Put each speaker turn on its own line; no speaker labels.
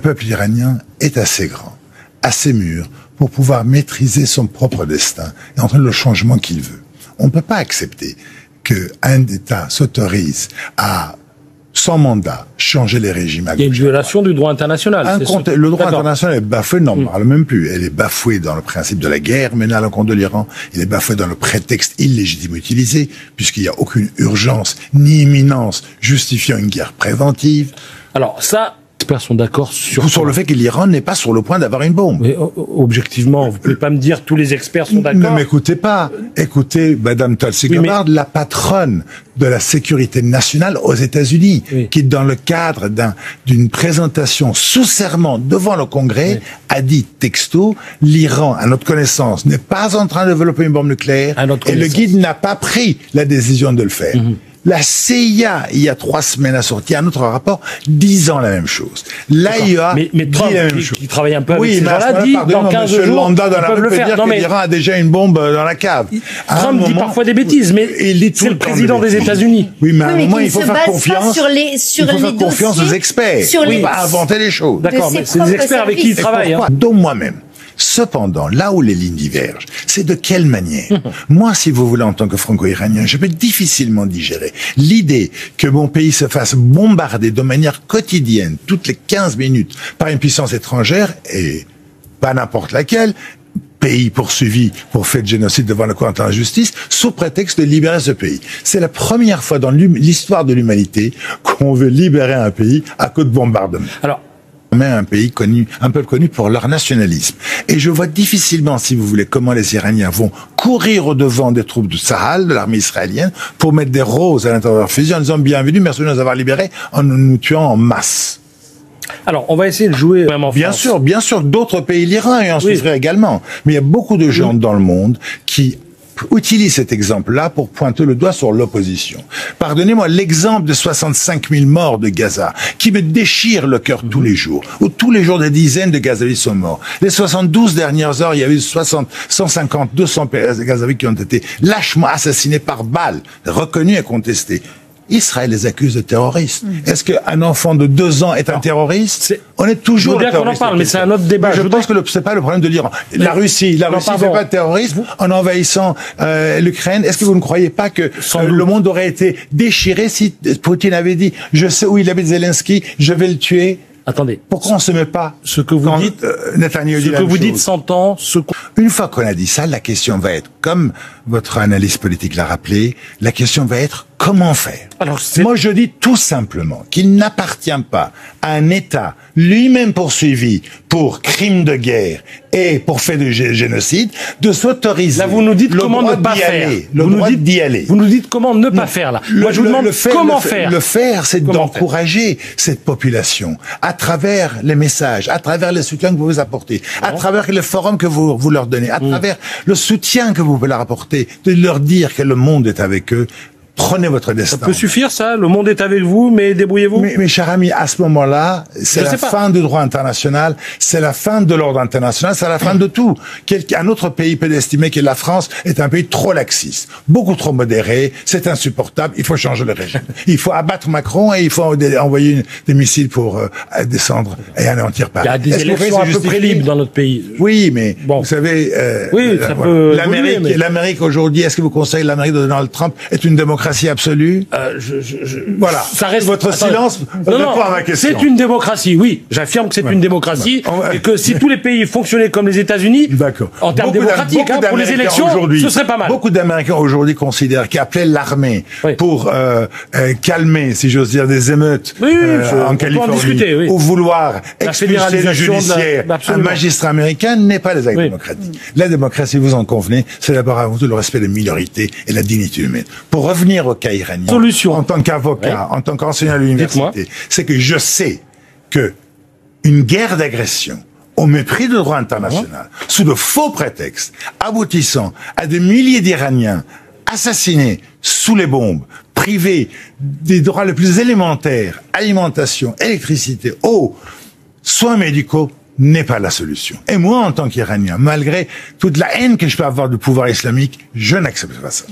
Le peuple iranien est assez grand, assez mûr pour pouvoir maîtriser son propre destin et entraîner le changement qu'il veut. On ne peut pas accepter qu'un État s'autorise à, sans mandat, changer les régimes à gauche.
Il y a une violation du droit international.
Le droit international est bafoué, non, on ne parle même plus. Elle est bafouée dans le principe de la guerre menée à l'encontre de l'Iran. Il est bafoué dans le prétexte illégitime utilisé, puisqu'il n'y a aucune urgence ni imminence justifiant une guerre préventive.
Alors ça, les experts sont d'accord
sur le fait que l'Iran n'est pas sur le point d'avoir une bombe.
Mais objectivement, vous ne pouvez pas me dire tous les experts sont d'accord.
Ne m'écoutez pas. Écoutez Madame Tulsi Gabbard, la patronne de la sécurité nationale aux États-Unis, qui, dans le cadre d'une présentation sous serment devant le Congrès, a dit texto, l'Iran, à notre connaissance, n'est pas en train de développer une bombe nucléaire et le guide n'a pas pris la décision de le faire. La CIA, il y a 3 semaines, a sorti un autre rapport disant la même chose. L'AIEA
mais Trump, qui travaille un peu avec ces gens-là, dit dans 15 jours,
Landa dans la rue peut dire que l'Iran a déjà une bombe dans la cave.
Trump dit parfois des bêtises, mais c'est le président des États-Unis.
Oui, mais à un moment, il faut faire confiance. Il faut faire confiance aux experts. Il ne faut pas inventer les choses.
D'accord, mais c'est des experts avec qui il travaille.
Dont moi-même. Cependant, là où les lignes divergent, c'est de quelle manière. Moi, si vous voulez, en tant que franco-iranien, je peux difficilement digérer l'idée que mon pays se fasse bombarder de manière quotidienne, toutes les 15 minutes, par une puissance étrangère, et pas n'importe laquelle, pays poursuivi pour fait de génocide devant la Cour internationale de justice, sous prétexte de libérer ce pays. C'est la première fois dans l'histoire de l'humanité qu'on veut libérer un pays à coup de bombardement.
Alors,
un pays connu, un peuple connu pour leur nationalisme. Et je vois difficilement, si vous voulez, comment les Iraniens vont courir au devant des troupes de Sahel, de l'armée israélienne, pour mettre des roses à l'intérieur de leur fusil en disant bienvenue, merci de nous avoir libérés, en nous tuant en masse.
Alors, on va essayer de jouer même en France.
Bien sûr, d'autres pays l'Iran en souffriraient également. Mais il y a beaucoup de gens dans le monde qui utilise cet exemple-là pour pointer le doigt sur l'opposition. Pardonnez-moi, l'exemple de 65 000 morts de Gaza, qui me déchire le cœur tous les jours, où tous les jours des dizaines de Gazaouis sont morts. Les 72 dernières heures, il y a eu 150, 200 Gazaouis qui ont été lâchement assassinés par balles, reconnus et contestés. Israël les accuse de terroristes. Est-ce qu'un enfant de 2 ans est un terroriste? On est toujours
bien qu'on en parle, mais c'est un autre débat.
Je pense que c'est pas le problème de l'Iran. La Russie ne fait pas de terrorisme en envahissant l'Ukraine. Est-ce que vous ne croyez pas que le monde aurait été déchiré si Poutine avait dit « Je sais où il habite Zelensky, je vais le tuer ».
Attendez.
Pourquoi on se met pas
ce que vous dites,
Netanyahu dit la même chose.
Ce que vous dites s'entend.
Une fois qu'on a dit ça, la question va être, comme votre analyse politique l'a rappelé, la question va être comment faire. Alors, moi, je dis tout simplement qu'il n'appartient pas à un État lui-même poursuivi pour crimes de guerre et pour fait de génocide de s'autoriser.
Là, vous nous dites comment ne pas faire.
Le droit d'y aller.
Vous nous dites comment ne pas faire, là. Moi, je vous demande comment faire.
Le faire, c'est d'encourager cette population à travers les messages, à travers les soutiens que vous apportez, à travers les forums que vous leur donnez, à travers le soutien que vous pouvez leur apporter, de leur dire que le monde est avec eux. Prenez votre destin.
Ça peut suffire, ça? Le monde est avec vous, mais débrouillez-vous?
Mais cher ami, à ce moment-là, c'est la fin du droit international, c'est la fin de l'ordre international, c'est la fin de tout. Un autre pays peut estimer que la France est un pays trop laxiste, beaucoup trop modéré, c'est insupportable, il faut changer le régime. Il faut abattre Macron et il faut envoyer des missiles pour descendre et anéantir Paris.
Il y a des élections à peu près libres dans notre pays.
Oui, mais vous savez, l'Amérique aujourd'hui, est-ce que vous conseillez l'Amérique de Donald Trump est une démocratie absolue? Voilà.
Ça reste
votre silence répond à ma question.
C'est une démocratie, oui. J'affirme que c'est une démocratie et que si tous les pays fonctionnaient comme les États-Unis, en termes démocratiques, pour les élections, ce serait pas mal.
Beaucoup d'Américains aujourd'hui considèrent qu'appeler l'armée pour calmer, si j'ose dire, des émeutes en Californie ou vouloir expulser le judiciaire, un magistrat américain n'est pas des actes démocratiques. La démocratie, vous en convenez, c'est d'abord avant tout le respect des minorités et la dignité humaine. Pour revenir au cas iranien, en tant qu'avocat, en tant qu'enseignant à l'université, c'est que je sais que une guerre d'agression au mépris du droit international, sous de faux prétextes, aboutissant à des milliers d'Iraniens assassinés sous les bombes, privés des droits les plus élémentaires, alimentation, électricité, eau, soins médicaux, n'est pas la solution. Et moi, en tant qu'Iranien, malgré toute la haine que je peux avoir du pouvoir islamique, je n'accepte pas ça.